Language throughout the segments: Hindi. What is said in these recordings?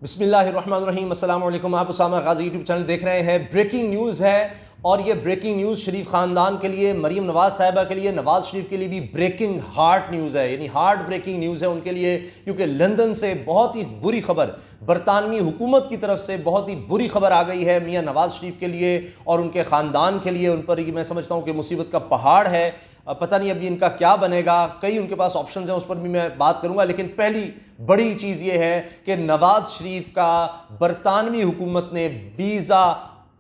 बिस्मिल्लाहिर्रहमानिर्रहीम, अस्सलाम वालेकुम। आप उसामा गाजी यूट्यूब चैनल देख रहे हैं। ब्रेकिंग न्यूज़ है और ये ब्रेकिंग न्यूज़ शरीफ ख़ानदान के लिए, मरीम नवाज साहिबा के लिए, नवाज शरीफ के लिए भी ब्रेकिंग हार्ट न्यूज़ है, यानी हार्ट ब्रेकिंग न्यूज़ है उनके लिए, क्योंकि लंदन से बहुत ही बुरी खबर, बरतानवी हुकूमत की तरफ से बहुत ही बुरी खबर आ गई है मियाँ नवाज शरीफ के लिए और उनके ख़ानदान के लिए। उन पर मैं समझता हूँ कि मुसीबत का पहाड़ है। पता नहीं अभी इनका क्या बनेगा। कई उनके पास ऑप्शंस हैं, उस पर भी मैं बात करूंगा। लेकिन पहली बड़ी चीज़ ये है कि नवाज शरीफ का बरतानवी हुकूमत ने वीज़ा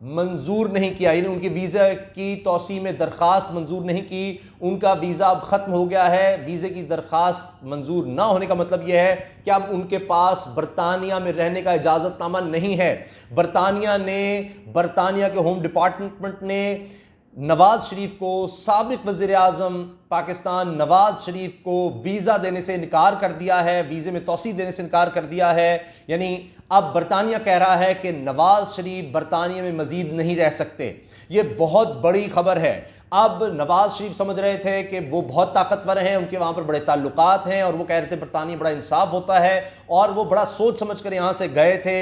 मंजूर नहीं किया, यानी उनकी वीज़ा की तौसी में दरख्वास्त मंजूर नहीं की। उनका वीज़ा अब ख़त्म हो गया है। वीज़े की दरख्वास्त मंजूर ना होने का मतलब यह है कि अब उनके पास बरतानिया में रहने का इजाज़तनामा नहीं है। बरतानिया के होम डिपार्टमेंट ने नवाज शरीफ को, साबिक वज़ीर आज़म पाकिस्तान नवाज शरीफ को वीज़ा देने से इनकार कर दिया है, वीज़े में तौसी देने से इनकार कर दिया है। यानी अब बरतानिया कह रहा है कि नवाज शरीफ बरतानिया में मज़ीद नहीं रह सकते। ये बहुत बड़ी खबर है। अब नवाज शरीफ समझ रहे थे कि वो बहुत ताकतवर हैं, उनके वहाँ पर बड़े ताल्लुकात हैं और वो कह रहे थे बरतानिया बड़ा इंसाफ होता है, और वो बड़ा सोच समझ कर यहाँ से गए थे,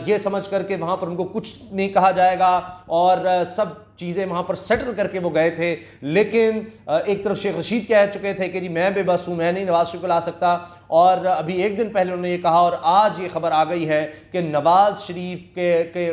ये समझ कर के वहाँ पर उनको कुछ नहीं कहा जाएगा और सब चीज़ें वहाँ पर सेटल करके वो गए थे। लेकिन एक तरफ शेख रशीद कह चुके थे कि जी मैं बेबस हूँ, मैं नहीं नवाज शरीफ को ला सकता, और अभी एक दिन पहले उन्होंने ये कहा और आज ये खबर आ गई है कि नवाज शरीफ के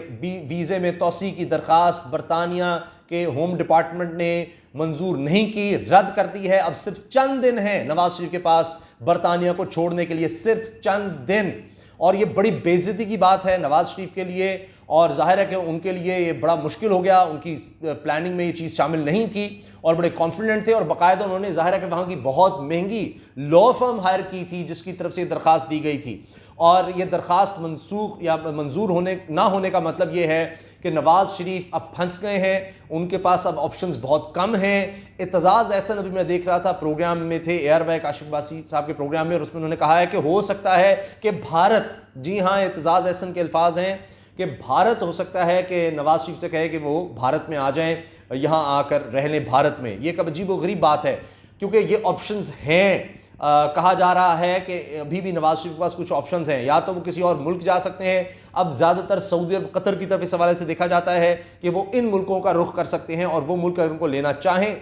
वीज़े में तौसी की दरख्वास्त बरतानिया के होम डिपार्टमेंट ने मंजूर नहीं की, रद्द कर दी है। अब सिर्फ चंद दिन हैं नवाज शरीफ के पास बरतानिया को छोड़ने के लिए, सिर्फ चंद दिन। और ये बड़ी बेइज्जती की बात है नवाज शरीफ के लिए, और जाहिर है कि उनके लिए ये बड़ा मुश्किल हो गया। उनकी प्लानिंग में ये चीज़ शामिल नहीं थी और बड़े कॉन्फिडेंट थे, और बाकायदा उन्होंने जाहिर है कि वहाँ की बहुत महंगी लॉ फर्म हायर की थी जिसकी तरफ से दरख्वास्त दी गई थी। और ये दरख्वास्त मनसूख या मंजूर होने ना होने का मतलब ये है कि नवाज शरीफ अब फंस गए हैं, उनके पास अब ऑप्शंस बहुत कम हैं। एतजाज़ एहसन अभी मैं देख रहा था, प्रोग्राम में थे एयर बैक आशिफ बासी साहब के प्रोग्राम में, और उसमें उन्होंने कहा है कि हो सकता है कि भारत, जी हाँ एतजाज़ एहसन के अल्फाज हैं कि भारत हो सकता है कि नवाज शरीफ से कहे कि वो भारत में आ जाएं, यहाँ आकर रह लें भारत में। ये एक अजीब व गरीब बात है क्योंकि ये ऑप्शंस हैं। कहा जा रहा है कि अभी भी नवाज शरीफ के पास कुछ ऑप्शंस हैं, या तो वो किसी और मुल्क जा सकते हैं। अब ज़्यादातर सऊदी अरब, कतर की तरफ इस हवाले से देखा जाता है कि वो इन मुल्कों का रुख कर सकते हैं, और वो मुल्क अगर उनको लेना चाहें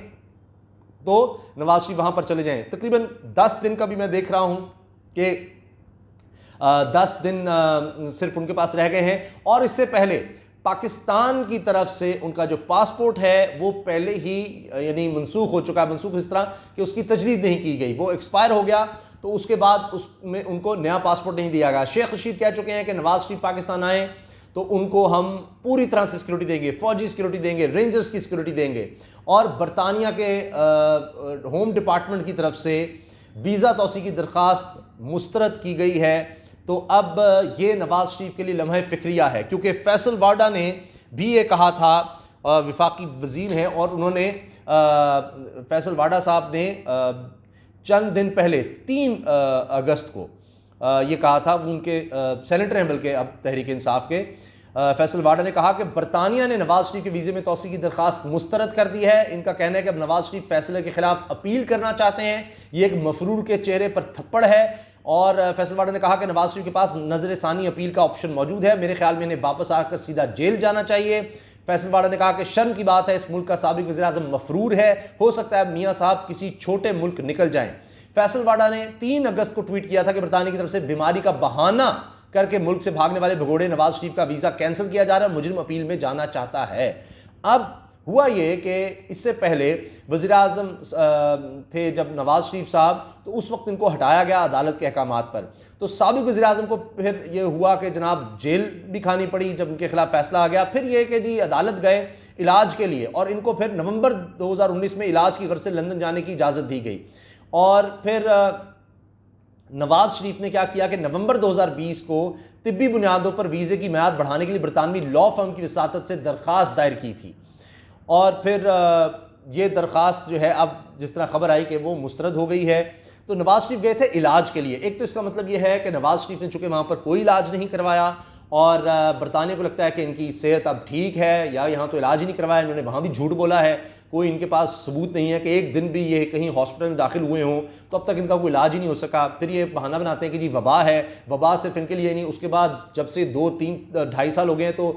तो नवाज शरीफ वहाँ पर चले जाएं। तकरीबन 10 दिन का भी मैं देख रहा हूँ कि 10 दिन सिर्फ उनके पास रह गए हैं, और इससे पहले पाकिस्तान की तरफ से उनका जो पासपोर्ट है वो पहले ही यानी मनसूख हो चुका है। मनसूख इस तरह कि उसकी तजदीद नहीं की गई, वो एक्सपायर हो गया, तो उसके बाद उसमें उनको नया पासपोर्ट नहीं दिया गया। शेख रशीद कह चुके हैं कि नवाज शरीफ पाकिस्तान आए तो उनको हम पूरी तरह से सिक्योरिटी देंगे, फौजी सिक्योरिटी देंगे, रेंजर्स की सिक्योरिटी देंगे। और बरतानिया के होम डिपार्टमेंट की तरफ से वीज़ा तौसी की दरख्वास्त मुस्तरद की गई है। तो अब ये नवाज शरीफ के लिए लम्हे फ़िक्रिया है, क्योंकि फैसल वाडा ने भी ये कहा था, वफाकी वज़ीर हैं, और उन्होंने फैसल वाडा साहब ने चंद दिन पहले 3 अगस्त को ये कहा था, उनके सेनेटर हैं बल्कि अब तहरीक इंसाफ के, फैसल वाडा ने कहा कि बरतानिया ने नवाज शरीफ के वीज़े में तौसी की दरख्वास्त मुस्तरद कर दी है। इनका कहना है कि अब नवाज शरीफ फैसले के खिलाफ अपील करना चाहते हैं। ये एक मफरूर के चेहरे पर थप्पड़ है। और फैसल वाडा ने कहा कि नवाज शरीफ के पास नजर सानी अपील का ऑप्शन मौजूद है, मेरे ख्याल में इन्हें वापस आकर सीधा जेल जाना चाहिए। फैसल वाडा ने कहा कि शर्म की बात है, इस मुल्क का साबिक वज़ीर आज़म मफरूर है, हो सकता है मियाँ साहब किसी छोटे मुल्क निकल जाएं। फैसल वाडा ने 3 अगस्त को ट्वीट किया था कि बरतानिया की तरफ से बीमारी का बहाना करके मुल्क से भागने वाले भगोड़े नवाज शरीफ का वीज़ा कैंसिल किया जा रहा है, मुजरिम अपील में जाना चाहता है। अब हुआ ये कि इससे पहले वज़ीर आज़म थे जब नवाज शरीफ साहब, तो उस वक्त इनको हटाया गया अदालत के अहकामात पर। तो साबिक वज़ीर आज़म को फिर ये हुआ कि जनाब जेल भी खानी पड़ी जब इनके खिलाफ फैसला आ गया। फिर ये कि जी अदालत गए इलाज के लिए, और इनको फिर नवंबर 2019 में इलाज की गर्ज से लंदन जाने की इजाज़त दी गई। और फिर नवाज शरीफ ने क्या किया कि नवंबर 2020 को तिब्बी बुनियादों पर वीज़े की मियाद बढ़ाने के लिए बरतानवी लॉ फर्म की वसातत से दरख्वास्त दायर की थी, और फिर ये दरख्वास्त जो है अब जिस तरह खबर आई कि वो मुस्तरद हो गई है। तो नवाज शरीफ गए थे इलाज के लिए। एक तो इसका मतलब ये है कि नवाज शरीफ ने चूँकि वहाँ पर कोई इलाज नहीं करवाया, और बरतानिया को लगता है कि इनकी सेहत अब ठीक है, या यहाँ तो इलाज ही नहीं करवाया, इन्होंने वहाँ भी झूठ बोला है, कोई इनके पास सबूत नहीं है कि एक दिन भी ये कहीं हॉस्पिटल में दाखिल हुए हों, तो अब तक इनका कोई इलाज ही नहीं हो सका। फिर ये बहाना बनाते हैं कि जी वबा है, वबा सिर्फ इनके लिए नहीं, उसके बाद जब से 2-3-2.5 साल हो गए हैं तो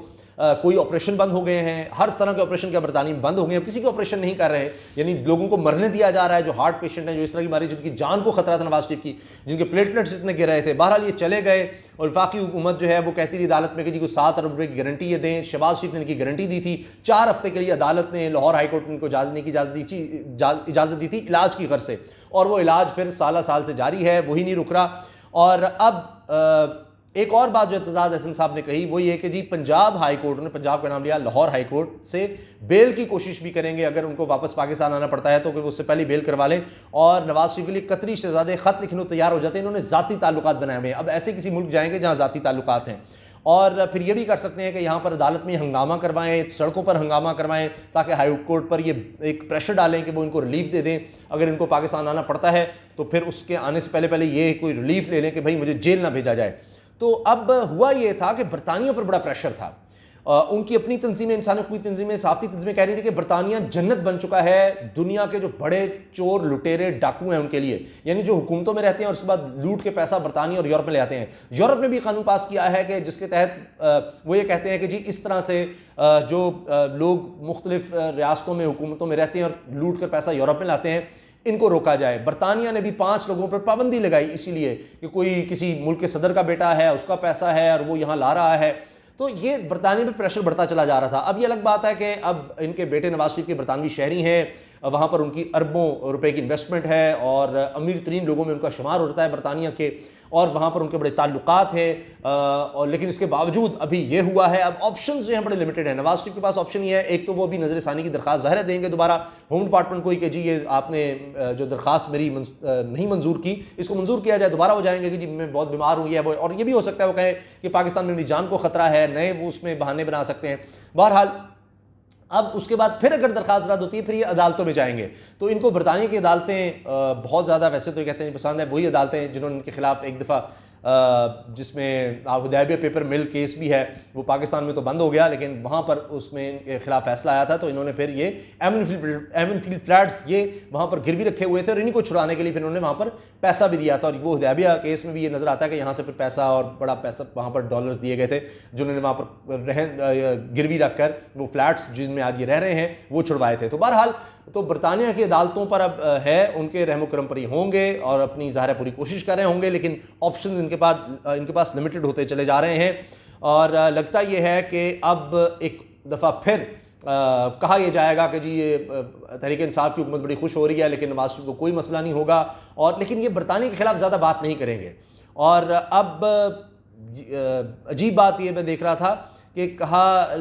कोई ऑपरेशन बंद हो गए हैं, हर तरह के ऑपरेशन क्या बरतानिया में बंद हो गए हैं, किसी के ऑपरेशन नहीं कर रहे, यानी लोगों को मरने दिया जा रहा है जो हार्ट पेशेंट हैं, जो इस तरह की बीमारी जिनकी जान को खतरा था नवाज शरीफ की, जिनके प्लेटलेट्स इतने गिर रहे थे। बहरहाल ये चले गए और वफाकी हुकूमत जो है वो कहती रही अदालत में कि जी को 7 अरब रुपये की गारंटी ये दें। शहबाज शरीफ ने इनकी गारंटी दी थी। 4 हफ्ते के लिए अदालत ने लाहौर हाईकोर्ट ने इनको इजाज़त दी थी इलाज की गर्ज से, और वो इलाज फिर साल से जारी है, वही नहीं रुक रहा। और अब एक और बात जो एतजाज़ अहसन साहब ने कही वो ये कि जी पंजाब हाई कोर्ट ने, पंजाब का नाम लिया, लाहौर हाई कोर्ट से बेल की कोशिश भी करेंगे, अगर उनको वापस पाकिस्तान आना पड़ता है तो कि वो उससे पहले बेल करवा लें। और नवाज शरीफ के लिए कतरी शहजादे खत लिखने को तैयार हो जाते हैं, इन्होंने ज़ाती ताल्लुकात बनाए हुए हैं। अब ऐसे किसी मुल्क जाएंगे जहाँ ज़ाती ताल्लुकात हैं, और फिर ये भी कर सकते हैं कि यहाँ पर अदालत में हंगामा करवाएं, सड़कों पर हंगामा करवाएं, ताकि हाई कोर्ट पर ये एक प्रेशर डालें कि वो इनको रिलीफ दे दें। अगर इनको पाकिस्तान आना पड़ता है तो फिर उसके आने से पहले ये कोई रिलीफ ले लें कि भाई मुझे जेल ना भेजा जाए। तो अब हुआ ये था कि बरतानिया पर बड़ा प्रेशर था। उनकी अपनी तंजीमें, इंसानी हकूक़ तंजीमें, सहाफ़ती तंजीमें कह रही थी कि बरतानिया जन्नत बन चुका है दुनिया के जो बड़े चोर लुटेरे डाकू हैं उनके लिए, यानी जो हुकूमतों में रहते हैं और उसके बाद लूट के पैसा बरतानिया और यूरोप में ले आते हैं। यूरोप ने भी कानून पास किया है कि जिसके तहत वो ये कहते हैं कि जी इस तरह से जो लोग मुख्तलिफ रियासतों में हुकूमतों में रहते हैं और लूट कर पैसा यूरोप में लाते हैं, इनको रोका जाए। बरतानिया ने भी 5 लोगों पर पाबंदी लगाई, इसीलिए कि कोई किसी मुल्क के सदर का बेटा है, उसका पैसा है और वो यहाँ ला रहा है। तो ये बरतानिया में प्रेशर बढ़ता चला जा रहा था। अब ये अलग बात है कि अब इनके बेटे नवाज शरीफ के बरतानवी शहरी हैं, वहाँ पर उनकी अरबों रुपए की इन्वेस्टमेंट है और अमीर तरीन लोगों में उनका शुमार होता है बरतानिया के, और वहाँ पर उनके बड़े ताल्लुकात हैं। और लेकिन इसके बावजूद अभी ये हुआ है, अब ऑप्शंस जो हैं बड़े लिमिटेड हैं। नवाज शरीफ के पास ऑप्शन ये है, एक तो वो अभी नज़रसानी की दरख्वास्त ज़ाहिर देंगे दोबारा होम डिपार्टमेंट को कि जी ये आपने जो दरख्वास्त मेरी नहीं मंजूर की, इसको मंजूर किया जाए। दोबारा वो जाएंगे कि जी मैं बहुत बीमार हूँ, ये वो, और ये भी हो सकता है वो कहें कि पाकिस्तान में मेरी जान को ख़तरा है, नए वो उसमें बहाने बना सकते हैं। बहरहाल अब उसके बाद फिर अगर दरखास्त रद्द होती है फिर ये अदालतों में जाएंगे। तो इनको बरतानिया की अदालतें बहुत ज़्यादा वैसे तो कहते हैं पसंद है, वही अदालतें जिन्होंने इनके खिलाफ एक दफ़ा जिसमें हुदैबिया पेपर मिल केस भी है, वो पाकिस्तान में तो बंद हो गया, लेकिन वहाँ पर उसमें इनके खिलाफ फैसला आया था। तो इन्होंने फिर ये एवनफील्ड फ्लैट्स ये वहाँ पर गिरवी रखे हुए थे और इन्हीं को छुड़ाने के लिए फिर उन्होंने वहाँ पर पैसा भी दिया था। और वो हुदैबिया केस में भी ये नज़र आता है कि यहाँ से फिर पैसा और बड़ा पैसा वहाँ पर डॉलर्स दिए गए थे, जिन्होंने वहाँ पर गिरवी रख कर वो फ्लैट्स जिनमें आज ये रह रहे हैं वो छुड़वाए थे। तो बहरहाल तो बरतानिया की अदालतों पर अब है, उनके रहमो करम पर ही होंगे और अपनी ज़ाहिर पूरी कोशिश कर रहे होंगे, लेकिन ऑप्शन इनके पास लिमिटेड होते चले जा रहे हैं। और लगता यह है कि अब एक दफ़ा फिर कहा यह जाएगा कि जी ये तहरीक इंसाफ की हुकूमत बड़ी खुश हो रही है, लेकिन नवाज शरीफ को कोई मसला नहीं होगा, और लेकिन ये बरतानिया के खिलाफ ज़्यादा बात नहीं करेंगे। और अब अजीब बात ये मैं देख रहा था कि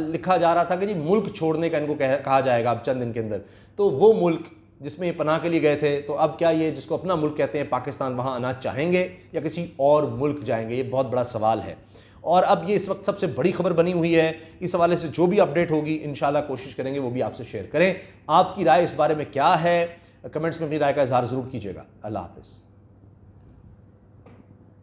लिखा जा रहा था कि जी मुल्क छोड़ने का इनको कहा जाएगा अब चंद दिन के अंदर। तो वो मुल्क जिसमें ये पनाह के लिए गए थे, तो अब क्या ये जिसको अपना मुल्क कहते हैं पाकिस्तान, वहाँ आना चाहेंगे या किसी और मुल्क जाएंगे, ये बहुत बड़ा सवाल है। और अब ये इस वक्त सबसे बड़ी खबर बनी हुई है। इस हवाले से जो भी अपडेट होगी इंशाल्लाह कोशिश करेंगे वो भी आपसे शेयर करें। आपकी राय इस बारे में क्या है, कमेंट्स में अपनी राय का इजहार ज़रूर कीजिएगा। अल्लाह हाफ़िज़।